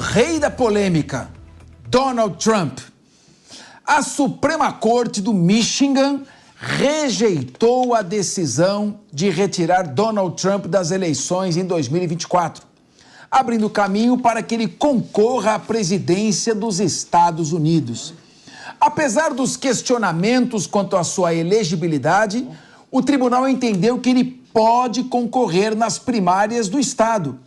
rei da polêmica, Donald Trump. A Suprema Corte do Michigan rejeitou a decisão de retirar Donald Trump das eleições em 2024, abrindo caminho para que ele concorra à presidência dos Estados Unidos. Apesar dos questionamentos quanto à sua elegibilidade, o tribunal entendeu que ele pode concorrer nas primárias do estado.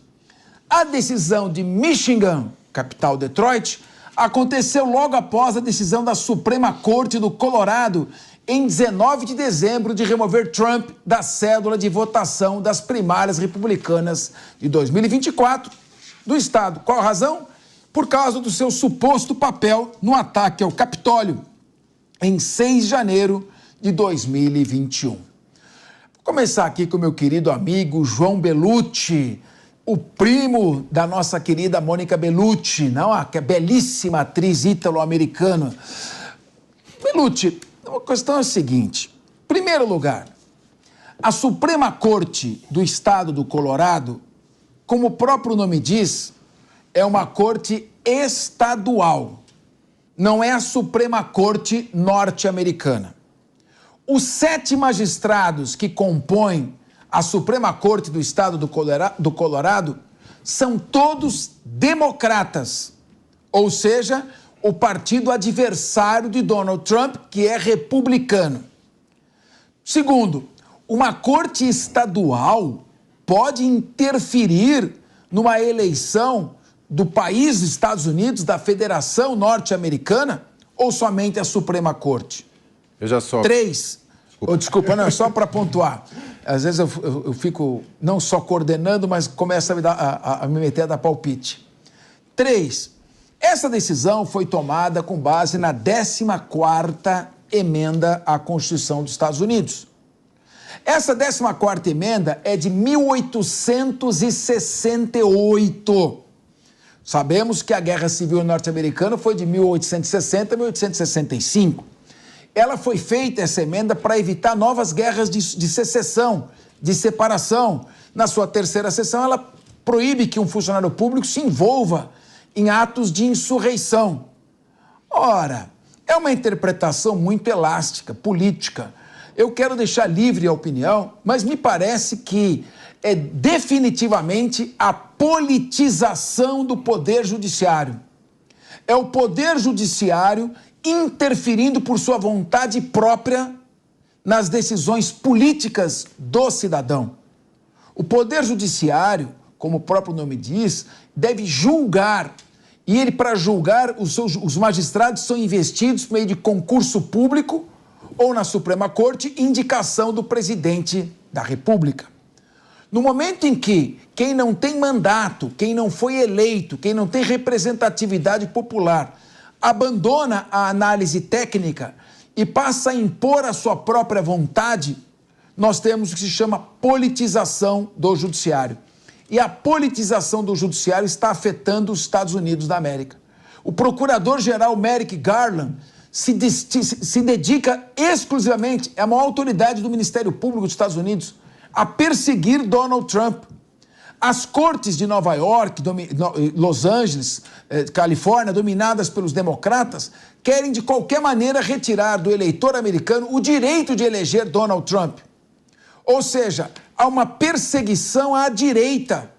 A decisão de Michigan, capital Detroit, aconteceu logo após a decisão da Suprema Corte do Colorado, em 19 de dezembro, de remover Trump da cédula de votação das primárias republicanas de 2024 do estado. Qual a razão? Por causa do seu suposto papel no ataque ao Capitólio em 6 de janeiro de 2021. Vou começar aqui com meu querido amigo João Bellucci, o primo da nossa querida Mônica Bellucci, não? A belíssima atriz ítalo-americana. Bellucci, a questão é a seguinte. Em primeiro lugar, a Suprema Corte do Estado do Colorado, como o próprio nome diz, é uma corte estadual. Não é a Suprema Corte norte-americana. Os 7 magistrados que compõem a Suprema Corte do Estado do Colorado são todos democratas, ou seja, o partido adversário de Donald Trump, que é republicano. Segundo, uma corte estadual pode interferir numa eleição do país dos Estados Unidos, da Federação Norte-Americana, ou somente a Suprema Corte? Veja só. 3. Desculpa, não, é só para pontuar. Às vezes eu fico não só coordenando, mas começa a me meter a dar palpite. 3. Essa decisão foi tomada com base na 14ª emenda à Constituição dos Estados Unidos. Essa 14ª emenda é de 1868. Sabemos que a Guerra Civil norte-americana foi de 1860 a 1865. Ela foi feita, essa emenda, para evitar novas guerras de secessão, de separação. Na sua 3ª seção, ela proíbe que um funcionário público se envolva em atos de insurreição. Ora, é uma interpretação muito elástica, política. Eu quero deixar livre a opinião, mas me parece que é definitivamente a politização do Poder Judiciário. É o Poder Judiciário interferindo por sua vontade própria nas decisões políticas do cidadão. O Poder Judiciário, como o próprio nome diz, deve julgar. E ele, para julgar, os magistrados são investidos por meio de concurso público ou, na Suprema Corte, indicação do presidente da República. No momento em que quem não tem mandato, quem não foi eleito, quem não tem representatividade popular, abandona a análise técnica e passa a impor a sua própria vontade, nós temos o que se chama politização do judiciário. E a politização do judiciário está afetando os Estados Unidos da América. O procurador-geral Merrick Garland se dedica exclusivamente, é a maior autoridade do Ministério Público dos Estados Unidos, a perseguir Donald Trump. As cortes de Nova York, Los Angeles, Califórnia, dominadas pelos democratas, querem de qualquer maneira retirar do eleitor americano o direito de eleger Donald Trump. Ou seja, há uma perseguição à direita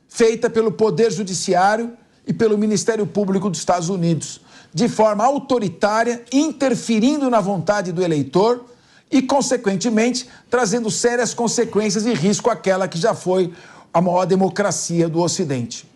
feita pelo Poder Judiciário e pelo Ministério Público dos Estados Unidos, de forma autoritária, interferindo na vontade do eleitor e, consequentemente, trazendo sérias consequências e risco àquela que já foi a maior democracia do Ocidente.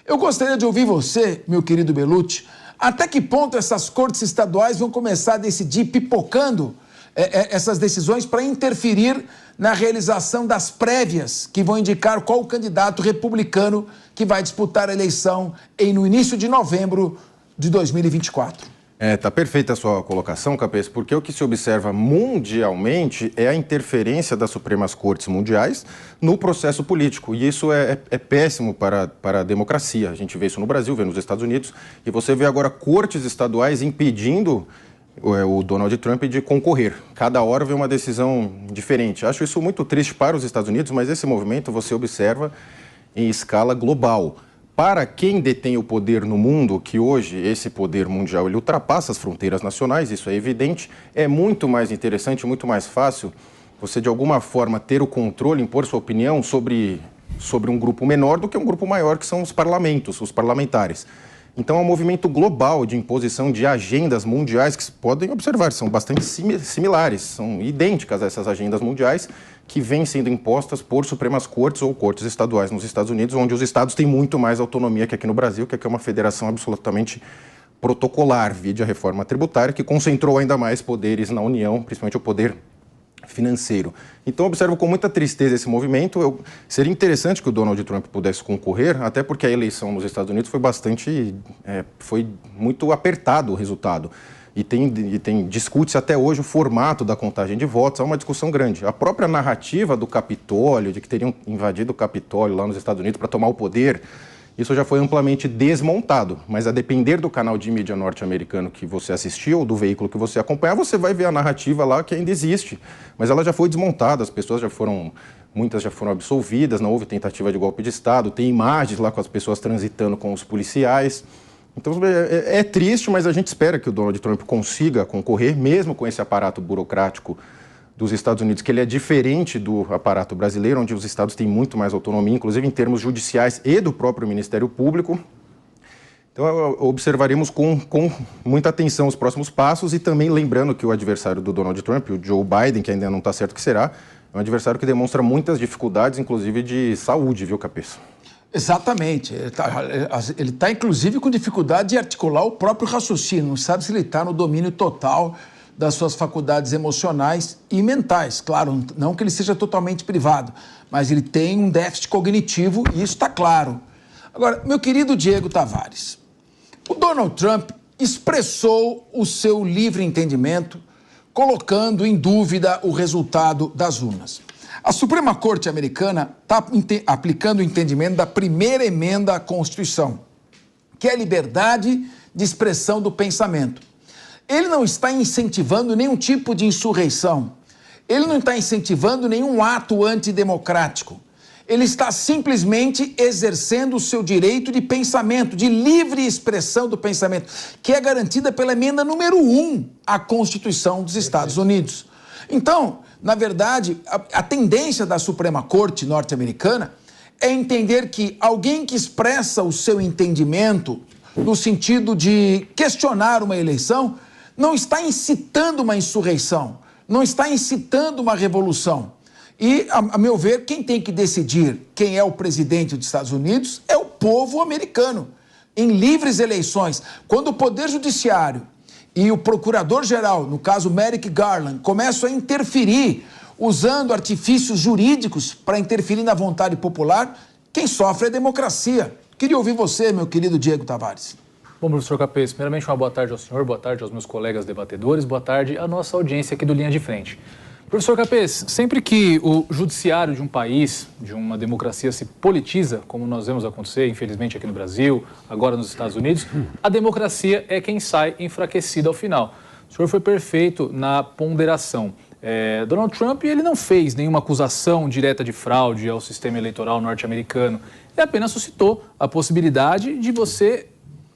Eu gostaria de ouvir você, meu querido Bellucci, até que ponto essas cortes estaduais vão começar a decidir, pipocando essas decisões para interferir na realização das prévias que vão indicar qual o candidato republicano que vai disputar a eleição no início de novembro de 2024. Tá perfeita a sua colocação, Capês, porque o que se observa mundialmente é a interferência das Supremas Cortes Mundiais no processo político. E isso é péssimo para a democracia. A gente vê isso no Brasil, vê nos Estados Unidos. E você vê agora cortes estaduais impedindo o Donald Trump de concorrer. Cada hora vem uma decisão diferente. Acho isso muito triste para os Estados Unidos, mas esse movimento você observa em escala global. para quem detém o poder no mundo, que hoje esse poder mundial ele ultrapassa as fronteiras nacionais, isso é evidente, é muito mais interessante, muito mais fácil você, de alguma forma, ter o controle, impor sua opinião sobre um grupo menor do que um grupo maior, que são os parlamentos, os parlamentares. Então, é um movimento global de imposição de agendas mundiais que podem observar, são bastante similares, são idênticas a essas agendas mundiais que vêm sendo impostas por Supremas Cortes ou cortes estaduais nos Estados Unidos, onde os estados têm muito mais autonomia que aqui no Brasil, que aqui é uma federação absolutamente protocolar, vide a reforma tributária, que concentrou ainda mais poderes na União, principalmente o poder financeiro. Então, observo com muita tristeza esse movimento. Seria interessante que o Donald Trump pudesse concorrer, até porque a eleição nos Estados Unidos foi muito apertado o resultado. Discute-se até hoje o formato da contagem de votos, há uma discussão grande. A própria narrativa do Capitólio, de que teriam invadido o Capitólio lá nos Estados Unidos para tomar o poder, isso já foi amplamente desmontado, mas a depender do canal de mídia norte-americano que você assistiu ou do veículo que você acompanhar, você vai ver a narrativa lá que ainda existe, mas ela já foi desmontada, muitas já foram absolvidas, não houve tentativa de golpe de Estado, tem imagens lá com as pessoas transitando com os policiais. Então é triste, mas a gente espera que o Donald Trump consiga concorrer, mesmo com esse aparato burocrático dos Estados Unidos, que ele é diferente do aparato brasileiro, onde os estados têm muito mais autonomia, inclusive em termos judiciais e do próprio Ministério Público. Então, observaremos com muita atenção os próximos passos e também lembrando que o adversário do Donald Trump, o Joe Biden, que ainda não está certo que será, é um adversário que demonstra muitas dificuldades, inclusive de saúde, viu, Capeça? Exatamente. Ele está, inclusive, com dificuldade de articular o próprio raciocínio. Não sabe se ele está no domínio total das suas faculdades emocionais e mentais. Claro, não que ele seja totalmente privado, mas ele tem um déficit cognitivo e isso está claro. Agora, meu querido Diego Tavares, o Donald Trump expressou o seu livre entendimento, colocando em dúvida o resultado das urnas. A Suprema Corte americana está aplicando o entendimento da primeira emenda à Constituição, que é a liberdade de expressão do pensamento. Ele não está incentivando nenhum tipo de insurreição. Ele não está incentivando nenhum ato antidemocrático. Ele está simplesmente exercendo o seu direito de pensamento, de livre expressão do pensamento, que é garantida pela emenda número 1 à Constituição dos Estados Unidos. Então, na verdade, a tendência da Suprema Corte norte-americana é entender que alguém que expressa o seu entendimento no sentido de questionar uma eleição não está incitando uma insurreição, não está incitando uma revolução. E, a meu ver, quem tem que decidir quem é o presidente dos Estados Unidos é o povo americano, em livres eleições. Quando o Poder Judiciário e o Procurador-Geral, no caso Merrick Garland, começam a interferir, usando artifícios jurídicos para interferir na vontade popular, quem sofre é a democracia. Queria ouvir você, meu querido Diego Tavares. Bom, professor Capês, primeiramente uma boa tarde ao senhor, boa tarde aos meus colegas debatedores, boa tarde à nossa audiência aqui do Linha de Frente. Professor Capês, sempre que o judiciário de um país, de uma democracia se politiza, como nós vemos acontecer, infelizmente, aqui no Brasil, agora nos Estados Unidos, a democracia é quem sai enfraquecida ao final. O senhor foi perfeito na ponderação. Donald Trump, ele não fez nenhuma acusação direta de fraude ao sistema eleitoral norte-americano. Ele apenas suscitou a possibilidade de você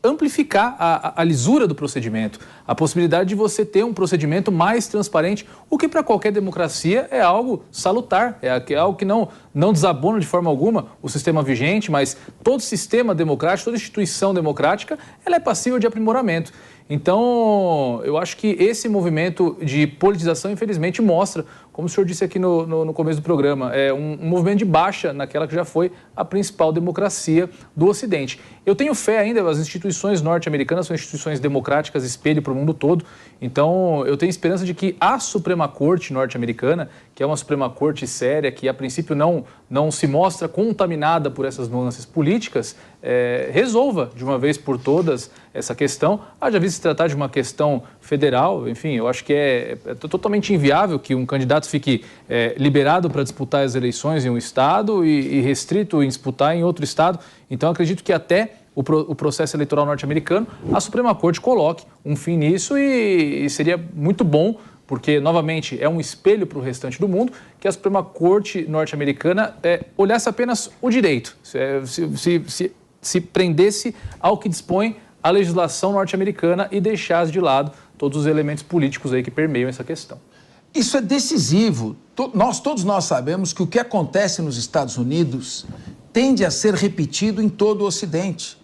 amplificar a lisura do procedimento, a possibilidade de você ter um procedimento mais transparente, o que para qualquer democracia é algo salutar, é algo que não desabona de forma alguma o sistema vigente, mas todo sistema democrático, toda instituição democrática, ela é passível de aprimoramento. Então, eu acho que esse movimento de politização, infelizmente, mostra, como o senhor disse aqui no começo do programa, um movimento de baixa naquela que já foi a principal democracia do Ocidente. Eu tenho fé ainda, as instituições norte-americanas são instituições democráticas, espelho para o mundo todo, então eu tenho esperança de que a Suprema Corte norte-americana, que é uma Suprema Corte séria, que a princípio não se mostra contaminada por essas nuances políticas, resolva de uma vez por todas essa questão. Já visto se tratar de uma questão federal, enfim, eu acho que é totalmente inviável que um candidato fique liberado para disputar as eleições em um estado e restrito em disputar em outro estado. Então, acredito que até o processo eleitoral norte-americano, a Suprema Corte coloque um fim nisso e seria muito bom, porque, novamente, é um espelho para o restante do mundo, que a Suprema Corte norte-americana olhasse apenas o direito. Se se prendesse ao que dispõe a legislação norte-americana e deixasse de lado todos os elementos políticos aí que permeiam essa questão. Isso é decisivo. Todos nós sabemos que o que acontece nos Estados Unidos tende a ser repetido em todo o Ocidente.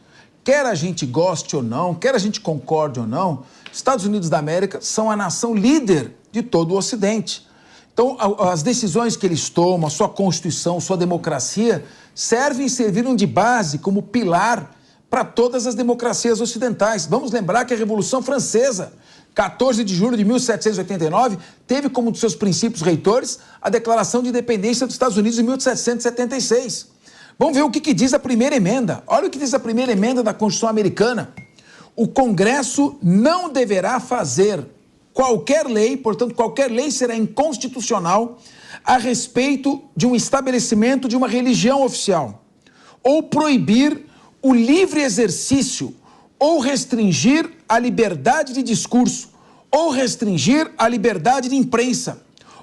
Quer a gente goste ou não, quer a gente concorde ou não, Estados Unidos da América são a nação líder de todo o Ocidente. Então, as decisões que eles tomam, a sua Constituição, sua democracia, serviram de base, como pilar para todas as democracias ocidentais. Vamos lembrar que a Revolução Francesa, 14 de julho de 1789, teve como um dos seus princípios reitores a Declaração de Independência dos Estados Unidos em 1776. Vamos ver o que diz a primeira emenda. Olha o que diz a primeira emenda da Constituição americana. O Congresso não deverá fazer qualquer lei, portanto, qualquer lei será inconstitucional a respeito de um estabelecimento de uma religião oficial, ou proibir o livre exercício, ou restringir a liberdade de discurso, ou restringir a liberdade de imprensa,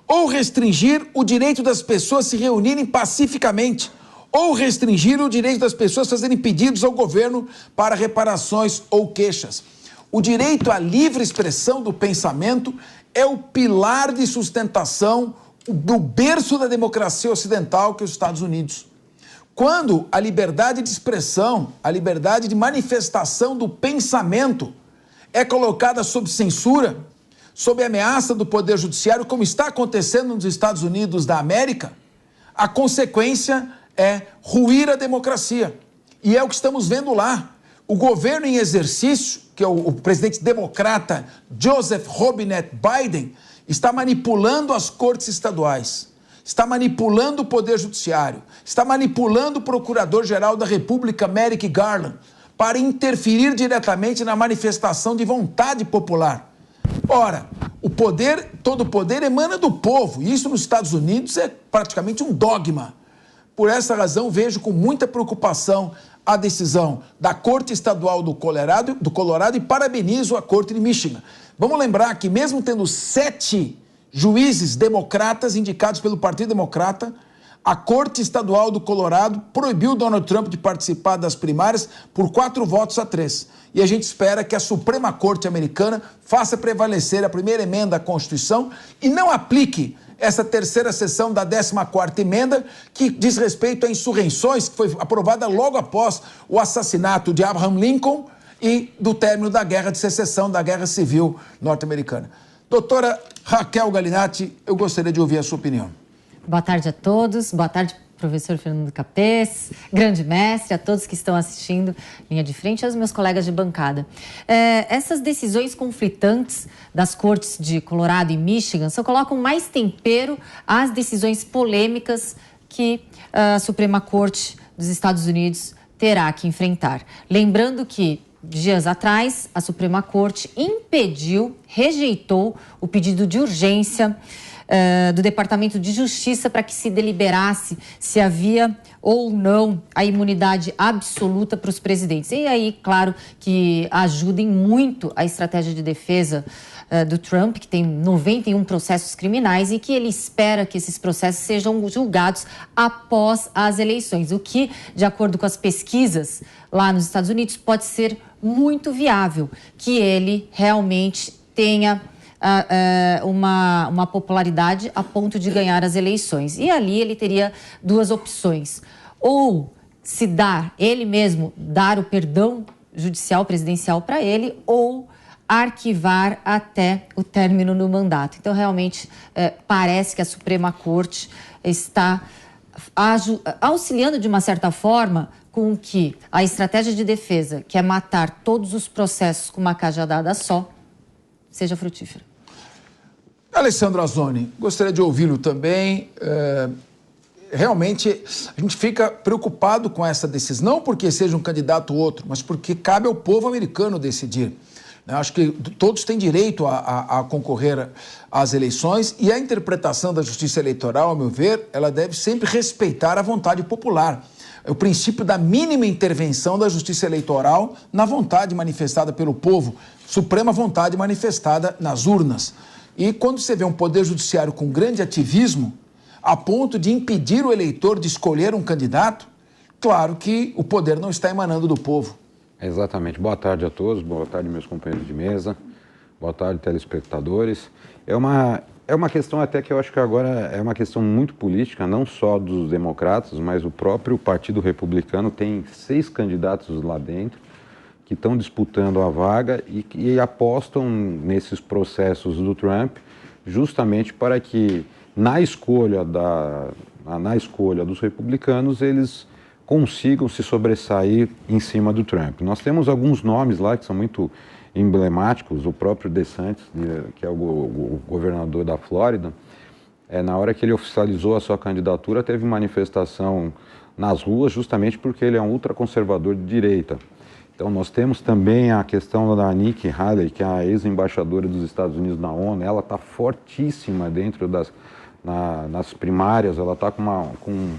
ou restringir o direito das pessoas se reunirem pacificamente, ou restringir o direito das pessoas fazerem pedidos ao governo para reparações ou queixas. O direito à livre expressão do pensamento é o pilar de sustentação do berço da democracia ocidental, que é os Estados Unidos. Quando a liberdade de expressão, a liberdade de manifestação do pensamento é colocada sob censura, sob ameaça do Poder Judiciário, como está acontecendo nos Estados Unidos da América, a consequência é ruir a democracia. E é o que estamos vendo lá. O governo em exercício, que é o presidente democrata Joseph Robinette Biden, está manipulando as cortes estaduais, está manipulando o Poder Judiciário, está manipulando o Procurador-Geral da República, Merrick Garland, para interferir diretamente na manifestação de vontade popular. Ora, todo o poder emana do povo, e isso nos Estados Unidos é praticamente um dogma. Por essa razão, vejo com muita preocupação a decisão da Corte Estadual do Colorado e parabenizo a Corte de Michigan. Vamos lembrar que mesmo tendo 7 juízes democratas indicados pelo Partido Democrata, a Corte Estadual do Colorado proibiu Donald Trump de participar das primárias por 4-3. E a gente espera que a Suprema Corte americana faça prevalecer a primeira emenda à Constituição e não aplique essa terceira sessão da 14ª emenda, que diz respeito a insurreições, que foi aprovada logo após o assassinato de Abraham Lincoln e do término da Guerra de Secessão, da Guerra Civil norte-americana. Doutora Raquel Galinatti, eu gostaria de ouvir a sua opinião. Boa tarde a todos, boa tarde, professor Fernando Capês, grande mestre, a todos que estão assistindo Linha de Frente e aos meus colegas de bancada. Essas decisões conflitantes das cortes de Colorado e Michigan só colocam mais tempero às decisões polêmicas que a Suprema Corte dos Estados Unidos terá que enfrentar. Lembrando que, dias atrás, a Suprema Corte rejeitou o pedido de urgência do Departamento de Justiça para que se deliberasse se havia ou não a imunidade absoluta para os presidentes. E aí, claro, que ajudem muito a estratégia de defesa do Trump, que tem 91 processos criminais e que ele espera que esses processos sejam julgados após as eleições, o que, de acordo com as pesquisas lá nos Estados Unidos, pode ser muito viável, que ele realmente tenha uma popularidade a ponto de ganhar as eleições. E ali ele teria 2 opções. Ou ele mesmo dar o perdão judicial presidencial para ele, ou arquivar até o término do mandato. Então, realmente, parece que a Suprema Corte está auxiliando, de uma certa forma, com que a estratégia de defesa, que é matar todos os processos com uma cajadada só, seja frutífera. Alessandro Azzoni, gostaria de ouvi-lo também. Realmente, a gente fica preocupado com essa decisão, não porque seja um candidato ou outro, mas porque cabe ao povo americano decidir. Acho que todos têm direito a concorrer às eleições e a interpretação da justiça eleitoral, ao meu ver, ela deve sempre respeitar a vontade popular. É o princípio da mínima intervenção da justiça eleitoral na vontade manifestada pelo povo, suprema vontade manifestada nas urnas. E quando você vê um poder judiciário com grande ativismo, a ponto de impedir o eleitor de escolher um candidato, claro que o poder não está emanando do povo. Exatamente. Boa tarde a todos, boa tarde meus companheiros de mesa, boa tarde telespectadores. É uma questão até que eu acho que agora é uma questão muito política, não só dos democratas, mas o próprio Partido Republicano tem 6 candidatos lá dentro que estão disputando a vaga e apostam nesses processos do Trump justamente para que na escolha dos republicanos eles consigam se sobressair em cima do Trump. Nós temos alguns nomes lá que são muito emblemáticos, o próprio DeSantis, que é o governador da Flórida, na hora que ele oficializou a sua candidatura, teve manifestação nas ruas justamente porque ele é um ultraconservador de direita. Então nós temos também a questão da Nikki Haley, que é a ex-embaixadora dos Estados Unidos na ONU, ela está fortíssima dentro nas primárias, ela está com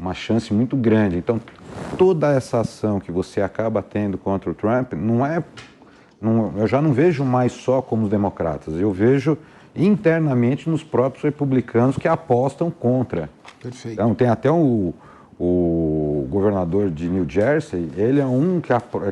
uma chance muito grande. Então toda essa ação que você acaba tendo contra o Trump, eu já não vejo mais só como os democratas, eu vejo internamente nos próprios republicanos que apostam contra. Perfeito. Então tem até o governador de New Jersey, ele é um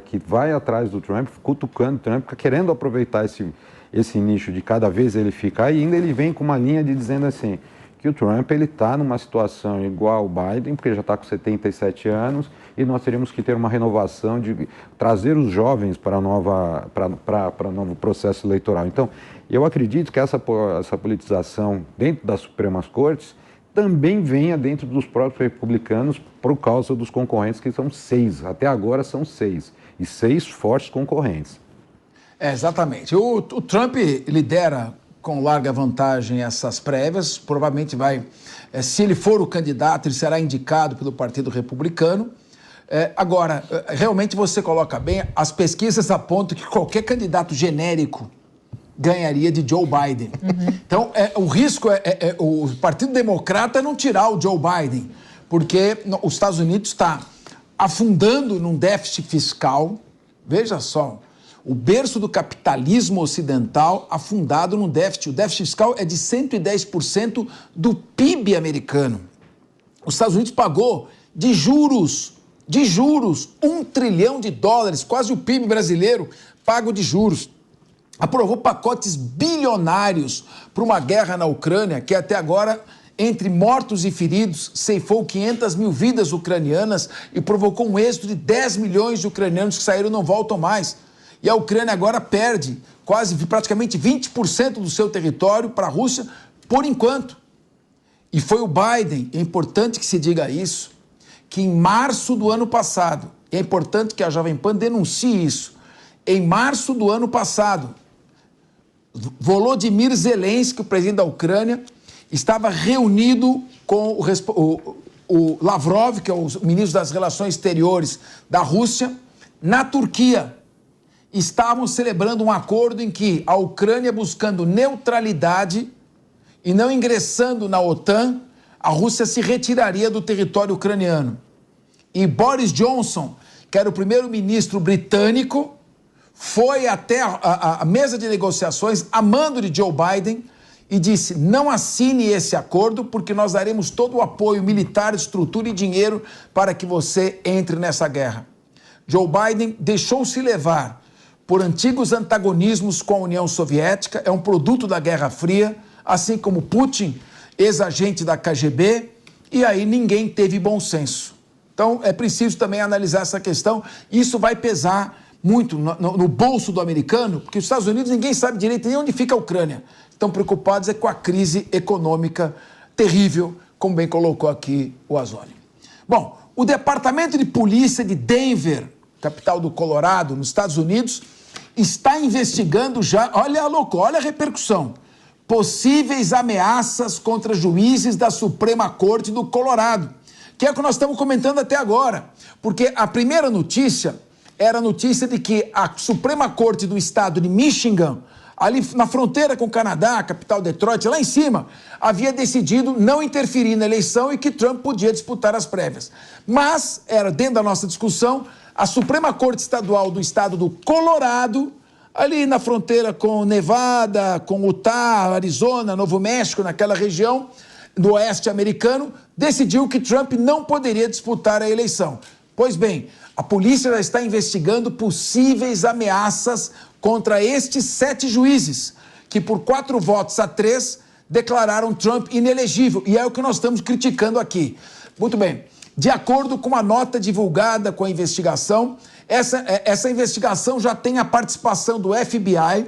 que vai atrás do Trump, cutucando o Trump, querendo aproveitar esse nicho de cada vez ele ficar, e ainda ele vem com uma linha de dizendo assim, que o Trump está numa situação igual ao Biden, porque já está com 77 anos, e nós teríamos que ter uma renovação de trazer os jovens para o novo processo eleitoral. Então, eu acredito que essa politização dentro das Supremas Cortes também venha dentro dos próprios republicanos por causa dos concorrentes, que são 6. Até agora são 6. E 6 fortes concorrentes. Exatamente. O Trump lidera com larga vantagem essas prévias. Provavelmente se ele for o candidato, ele será indicado pelo Partido Republicano. Agora, realmente você coloca bem, as pesquisas apontam que qualquer candidato genérico ganharia de Joe Biden. Uhum. Então, o risco é o Partido Democrata não tirar o Joe Biden, porque os Estados Unidos está afundando num déficit fiscal. Veja só, o berço do capitalismo ocidental afundado num déficit. O déficit fiscal é de 110% do PIB americano. Os Estados Unidos pagou de juros, $1 trilhão, quase o PIB brasileiro pago de juros. Aprovou pacotes bilionários para uma guerra na Ucrânia, que até agora, entre mortos e feridos, ceifou 500 mil vidas ucranianas e provocou um êxodo de 10 milhões de ucranianos que saíram e não voltam mais. E a Ucrânia agora perde praticamente 20% do seu território para a Rússia, por enquanto. E foi o Biden, é importante que se diga isso, que em março do ano passado, é importante que a Jovem Pan denuncie isso, em março do ano passado, Volodymyr Zelensky, o presidente da Ucrânia, estava reunido com o Lavrov, que é o ministro das Relações Exteriores da Rússia, na Turquia. Estavam celebrando um acordo em que a Ucrânia, buscando neutralidade e não ingressando na OTAN, a Rússia se retiraria do território ucraniano. E Boris Johnson, que era o primeiro-ministro britânico, foi até a mesa de negociações a mando de Joe Biden e disse: não assine esse acordo porque nós daremos todo o apoio militar, estrutura e dinheiro para que você entre nessa guerra. Joe Biden deixou-se levar por antigos antagonismos com a União Soviética, é um produto da Guerra Fria, assim como Putin, ex-agente da KGB, e aí ninguém teve bom senso. Então é preciso também analisar essa questão. Isso vai pesar muito no bolso do americano, porque os Estados Unidos ninguém sabe direito nem onde fica a Ucrânia. Estão preocupados com a crise econômica terrível, como bem colocou aqui o Azzoli. Bom, o Departamento de Polícia de Denver, capital do Colorado, nos Estados Unidos, está investigando já, olha a repercussão, possíveis ameaças contra juízes da Suprema Corte do Colorado, que é o que nós estamos comentando até agora, porque a primeira notícia era a notícia de que a Suprema Corte do estado de Michigan, ali na fronteira com o Canadá, a capital Detroit, lá em cima, havia decidido não interferir na eleição e que Trump podia disputar as prévias. Mas, era dentro da nossa discussão, a Suprema Corte Estadual do estado do Colorado, ali na fronteira com Nevada, com Utah, Arizona, Novo México, naquela região, no oeste americano, decidiu que Trump não poderia disputar a eleição. Pois bem, a polícia já está investigando possíveis ameaças contra estes 7 juízes, que por 4-3 declararam Trump inelegível. E é o que nós estamos criticando aqui. Muito bem. De acordo com a nota divulgada com a investigação, essa investigação já tem a participação do FBI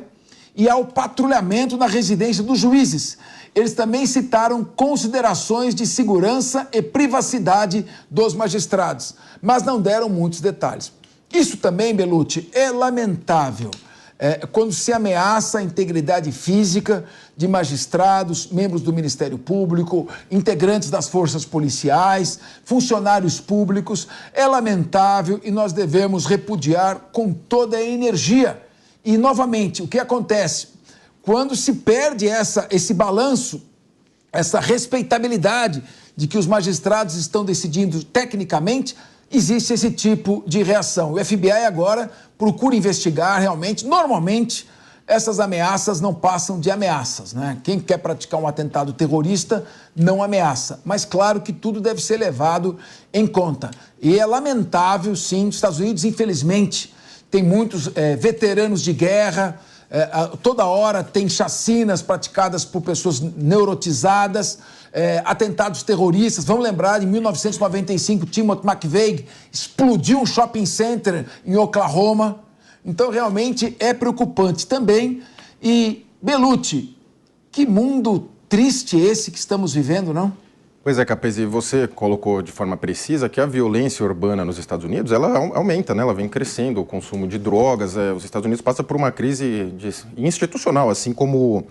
e ao patrulhamento na residência dos juízes. Eles também citaram considerações de segurança e privacidade dos magistrados, mas não deram muitos detalhes. Isso também, Bellucci, é lamentável. Quando se ameaça a integridade física de magistrados, membros do Ministério Público, integrantes das forças policiais, funcionários públicos, é lamentável e nós devemos repudiar com toda a energia. E, novamente, o que acontece? Quando se perde esse balanço, essa respeitabilidade de que os magistrados estão decidindo tecnicamente, existe esse tipo de reação. O FBI agora procura investigar realmente. Normalmente, essas ameaças não passam de ameaças, né? Quem quer praticar um atentado terrorista não ameaça. Mas claro que tudo deve ser levado em conta. E é lamentável, sim, os Estados Unidos, infelizmente, tem muitos veteranos de guerra, toda hora tem chacinas praticadas por pessoas neurotizadas, atentados terroristas. Vamos lembrar, em 1995, Timothy McVeigh explodiu um shopping center em Oklahoma. Então, realmente, é preocupante também. E, Bellucci, que mundo triste esse que estamos vivendo, não? Pois é, Capesi, você colocou de forma precisa que a violência urbana nos Estados Unidos, ela aumenta, né? Ela vem crescendo, o consumo de drogas. Os Estados Unidos passam por uma crise institucional, assim como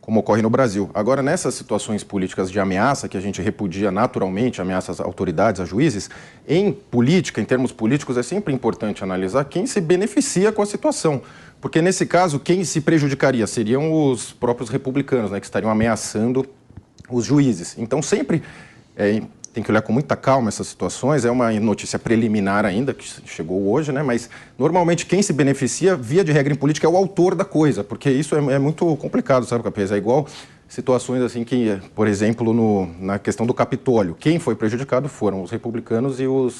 ocorre no Brasil. Agora, nessas situações políticas de ameaça, que a gente repudia naturalmente, ameaças a autoridades, a juízes, em política, em termos políticos, é sempre importante analisar quem se beneficia com a situação. Porque, nesse caso, quem se prejudicaria seriam os próprios republicanos, né? Que estariam ameaçando os juízes. Então, sempre tem que olhar com muita calma essas situações. É uma notícia preliminar ainda, que chegou hoje, né? Mas, normalmente, quem se beneficia, via de regra em política, é o autor da coisa, porque isso é muito complicado, sabe, Capesi? É igual situações assim que, por exemplo, na questão do Capitólio. Quem foi prejudicado foram os republicanos e o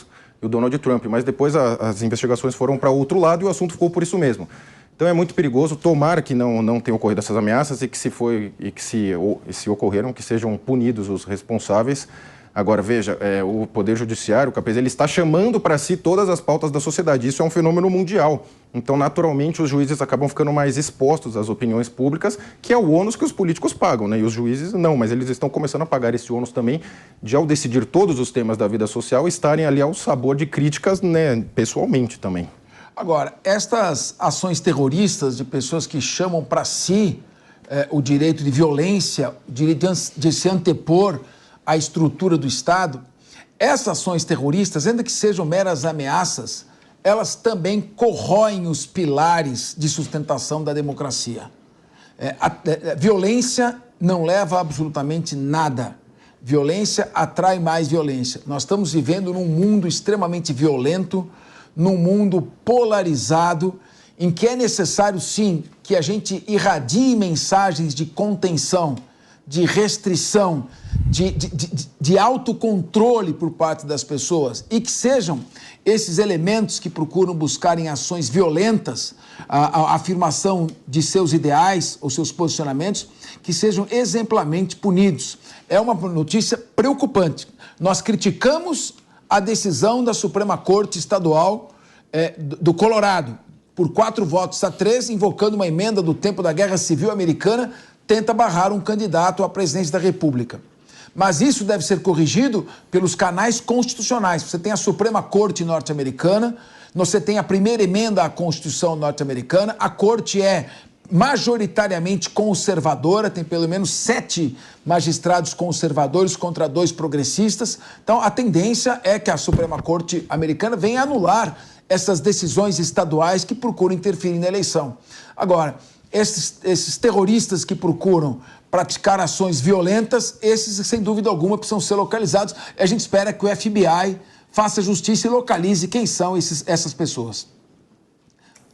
Donald Trump, mas depois as investigações foram para outro lado e o assunto ficou por isso mesmo. Então é muito perigoso, tomara que não tenham ocorrido essas ameaças e que se ocorreram, que sejam punidos os responsáveis. Agora, veja, o Poder Judiciário, Capesi, ele está chamando para si todas as pautas da sociedade. Isso é um fenômeno mundial. Então, naturalmente, os juízes acabam ficando mais expostos às opiniões públicas, que é o ônus que os políticos pagam, né? E os juízes não, mas eles estão começando a pagar esse ônus também de, ao decidir todos os temas da vida social, estarem ali ao sabor de críticas, né, pessoalmente também. Agora, estas ações terroristas de pessoas que chamam para si o direito de violência, o direito de se antepor à estrutura do Estado, essas ações terroristas, ainda que sejam meras ameaças, elas também corroem os pilares de sustentação da democracia. A violência não leva a absolutamente nada. Violência atrai mais violência. Nós estamos vivendo num mundo extremamente violento, num mundo polarizado, em que é necessário, sim, que a gente irradie mensagens de contenção, de restrição, de autocontrole por parte das pessoas e que sejam esses elementos que procuram buscar em ações violentas a afirmação de seus ideais ou seus posicionamentos, que sejam exemplarmente punidos. É uma notícia preocupante. Nós criticamos a decisão da Suprema Corte Estadual do Colorado, por 4-3, invocando uma emenda do tempo da Guerra Civil Americana, tenta barrar um candidato à presidência da República. Mas isso deve ser corrigido pelos canais constitucionais. Você tem a Suprema Corte norte-americana, você tem a primeira emenda à Constituição norte-americana, a Corte é majoritariamente conservadora, tem pelo menos 7 magistrados conservadores contra 2 progressistas. Então, a tendência é que a Suprema Corte americana venha anular essas decisões estaduais que procuram interferir na eleição. Agora, esses terroristas que procuram praticar ações violentas, esses, sem dúvida alguma, precisam ser localizados. A gente espera que o FBI faça justiça e localize quem são essas pessoas.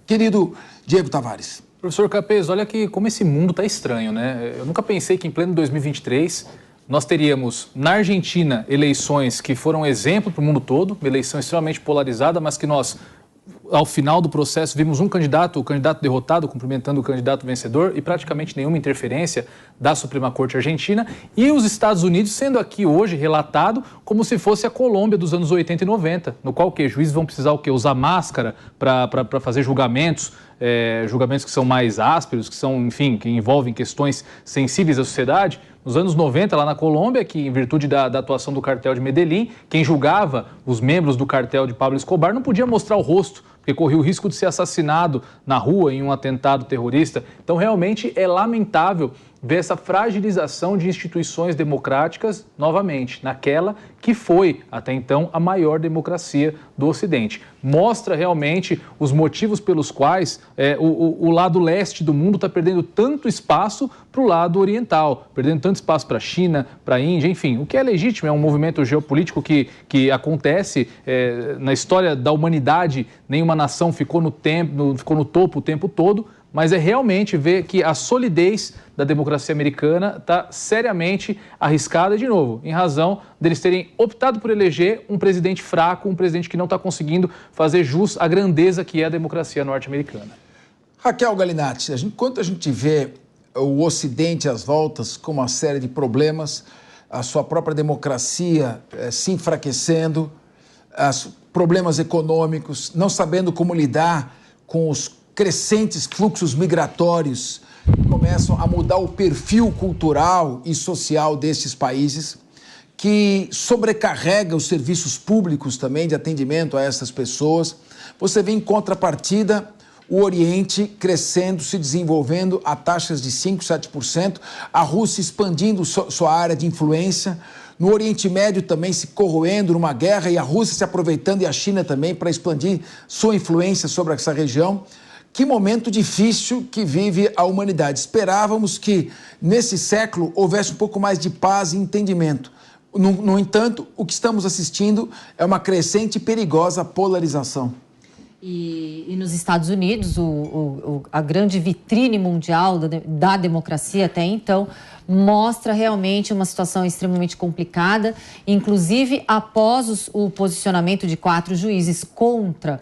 Querido Diego Tavares. Professor Capesi, olha que como esse mundo está estranho, né? Eu nunca pensei que em pleno 2023 nós teríamos na Argentina eleições que foram exemplo para o mundo todo, uma eleição extremamente polarizada, mas que nós, ao final do processo, vimos o candidato derrotado, cumprimentando o candidato vencedor e praticamente nenhuma interferência da Suprema Corte Argentina, e os Estados Unidos sendo aqui hoje relatado como se fosse a Colômbia dos anos 80 e 90, no qual juízes vão precisar usar máscara para fazer julgamentos, julgamentos que são mais ásperos, que são, enfim, que envolvem questões sensíveis à sociedade. Nos anos 90, lá na Colômbia, que em virtude da atuação do cartel de Medellín, quem julgava os membros do cartel de Pablo Escobar não podia mostrar o rosto, porque corria o risco de ser assassinado na rua em um atentado terrorista. Então, realmente, é lamentável ver essa fragilização de instituições democráticas novamente, naquela que foi, até então, a maior democracia do Ocidente. Mostra realmente os motivos pelos quais o lado leste do mundo está perdendo tanto espaço para o lado oriental, perdendo tanto espaço para a China, para a Índia, enfim. O que é legítimo, é um movimento geopolítico que acontece na história da humanidade. Nenhuma nação ficou no topo o tempo todo, mas é realmente ver que a solidez da democracia americana está seriamente arriscada, de novo, em razão deles terem optado por eleger um presidente fraco, um presidente que não está conseguindo fazer jus à grandeza que é a democracia norte-americana. Raquel Galinatti, enquanto a gente vê o Ocidente às voltas com uma série de problemas, a sua própria democracia se enfraquecendo, os problemas econômicos, não sabendo como lidar com os crescentes fluxos migratórios que começam a mudar o perfil cultural e social desses países, que sobrecarrega os serviços públicos também de atendimento a essas pessoas. Você vê em contrapartida o Oriente crescendo, se desenvolvendo a taxas de 5%, 7%, a Rússia expandindo sua área de influência, no Oriente Médio também se corroendo numa guerra e a Rússia se aproveitando e a China também para expandir sua influência sobre essa região. Que momento difícil que vive a humanidade. Esperávamos que, nesse século, houvesse um pouco mais de paz e entendimento. No entanto, o que estamos assistindo é uma crescente e perigosa polarização. E nos Estados Unidos, a grande vitrine mundial da democracia até então, mostra realmente uma situação extremamente complicada, inclusive após o posicionamento de 4 juízes contra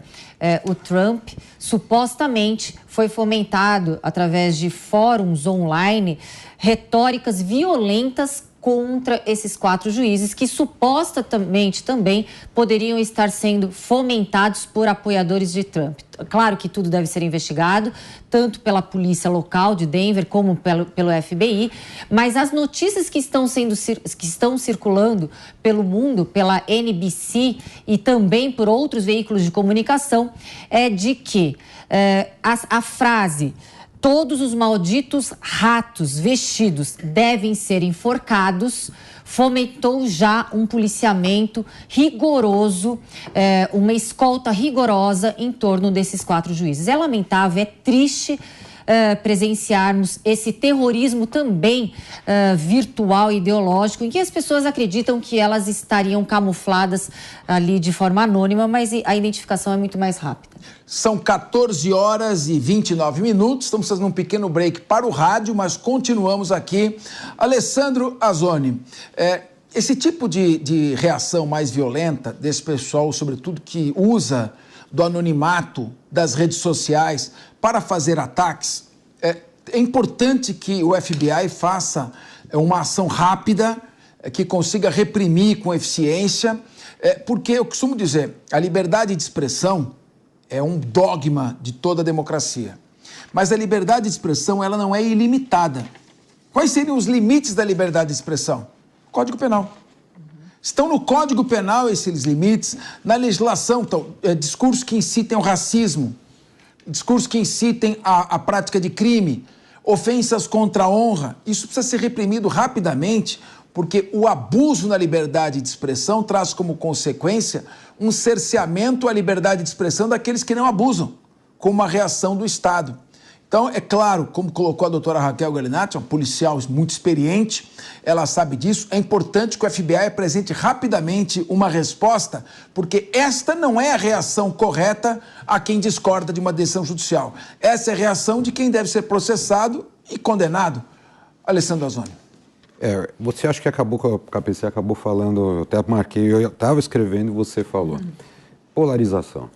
o Trump. Supostamente foi fomentado, através de fóruns online, retóricas violentas contra esses 4 juízes, que supostamente também poderiam estar sendo fomentados por apoiadores de Trump. Claro que tudo deve ser investigado, tanto pela polícia local de Denver como pelo FBI, mas as notícias que estão circulando pelo mundo, pela NBC e também por outros veículos de comunicação, é de que a frase "todos os malditos ratos vestidos devem ser enforcados" fomentou já um policiamento rigoroso, uma escolta rigorosa em torno desses 4 juízes. É lamentável, é triste presenciarmos esse terrorismo também virtual e ideológico, em que as pessoas acreditam que elas estariam camufladas ali de forma anônima, mas a identificação é muito mais rápida. São 14h29, estamos fazendo um pequeno break para o rádio, mas continuamos aqui. Alessandro Azzoni, esse tipo de reação mais violenta desse pessoal, sobretudo que usa do anonimato das redes sociais para fazer ataques, é importante que o FBI faça uma ação rápida, que consiga reprimir com eficiência, porque eu costumo dizer, a liberdade de expressão é um dogma de toda a democracia. Mas a liberdade de expressão, ela não é ilimitada. Quais seriam os limites da liberdade de expressão? Código Penal. Estão no Código Penal esses limites, na legislação, então, discursos que incitem ao racismo, discursos que incitem a prática de crime, ofensas contra a honra. Isso precisa ser reprimido rapidamente, porque o abuso na liberdade de expressão traz como consequência um cerceamento à liberdade de expressão daqueles que não abusam, como uma reação do Estado. Então, é claro, como colocou a doutora Raquel Galinatti, uma policial muito experiente, ela sabe disso, é importante que o FBI apresente rapidamente uma resposta, porque esta não é a reação correta a quem discorda de uma decisão judicial. Essa é a reação de quem deve ser processado e condenado. Alessandro Azzoni. Você acha que o KPC acabou falando, eu até marquei, eu estava escrevendo e você falou. Polarização.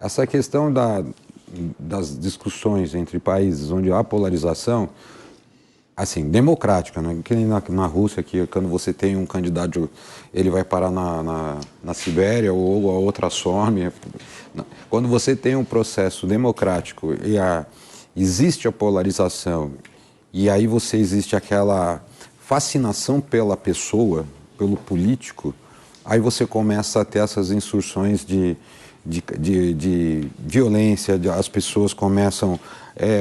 Essa questão das discussões entre países onde há polarização, assim, democrática, né? Que nem na Rússia, que quando você tem um candidato, ele vai parar na Sibéria ou a outra some. Quando você tem um processo democrático e existe a polarização e aí existe aquela fascinação pela pessoa, pelo político, aí você começa a ter essas insurções de violência, as pessoas começam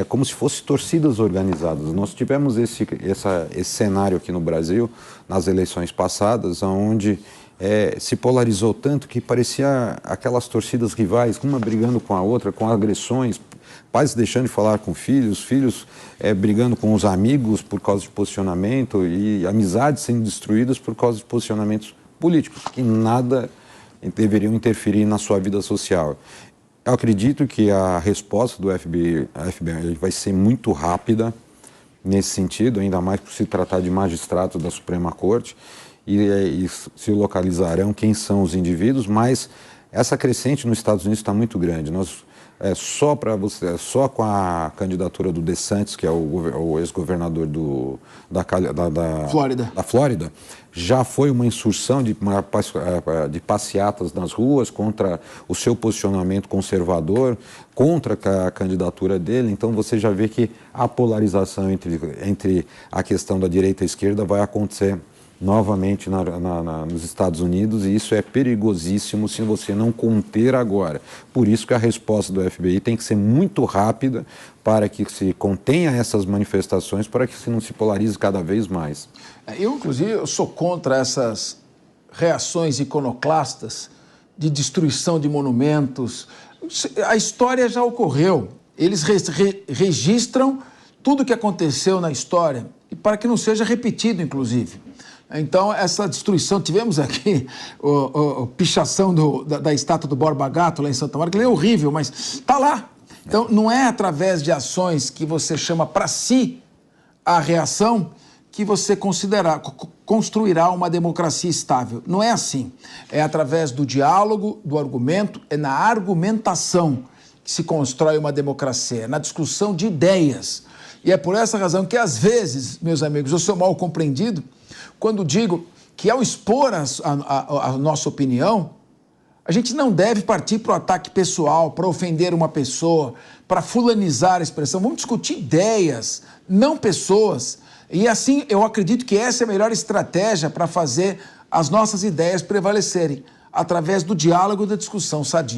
como se fossem torcidas organizadas. Nós tivemos esse cenário aqui no Brasil, nas eleições passadas, onde se polarizou tanto que parecia aquelas torcidas rivais, uma brigando com a outra, com agressões, pais deixando de falar com filhos brigando com os amigos por causa de posicionamento e amizades sendo destruídas por causa de posicionamentos políticos, que nada deveriam interferir na sua vida social. Eu acredito que a resposta do FBI vai ser muito rápida nesse sentido, ainda mais por se tratar de magistrados da Suprema Corte, e se localizarão quem são os indivíduos, mas essa crescente nos Estados Unidos está muito grande. Só com a candidatura do DeSantis, que é o ex-governador da Flórida, já foi uma insursão de passeatas nas ruas contra o seu posicionamento conservador, contra a candidatura dele. Então você já vê que a polarização entre a questão da direita e a esquerda vai acontecer novamente nos Estados Unidos, e isso é perigosíssimo se você não conter agora. Por isso que a resposta do FBI tem que ser muito rápida para que se contenha essas manifestações, para que se não se polarize cada vez mais. Inclusive, eu sou contra essas reações iconoclastas de destruição de monumentos. A história já ocorreu. Eles registram tudo o que aconteceu na história, e para que não seja repetido, inclusive. Então, essa destruição, tivemos aqui a pichação da estátua do Borba Gato lá em Santa Maria, que é horrível, mas está lá. Então, não é através de ações que você chama para si a reação que você construirá uma democracia estável. Não é assim. É através do diálogo, do argumento, é na argumentação que se constrói uma democracia, é na discussão de ideias. E é por essa razão que, às vezes, meus amigos, eu sou mal compreendido quando digo que, ao expor a nossa opinião, a gente não deve partir para o ataque pessoal, para ofender uma pessoa, para fulanizar a expressão. Vamos discutir ideias, não pessoas. E assim, eu acredito que essa é a melhor estratégia para fazer as nossas ideias prevalecerem, através do diálogo e da discussão sadia.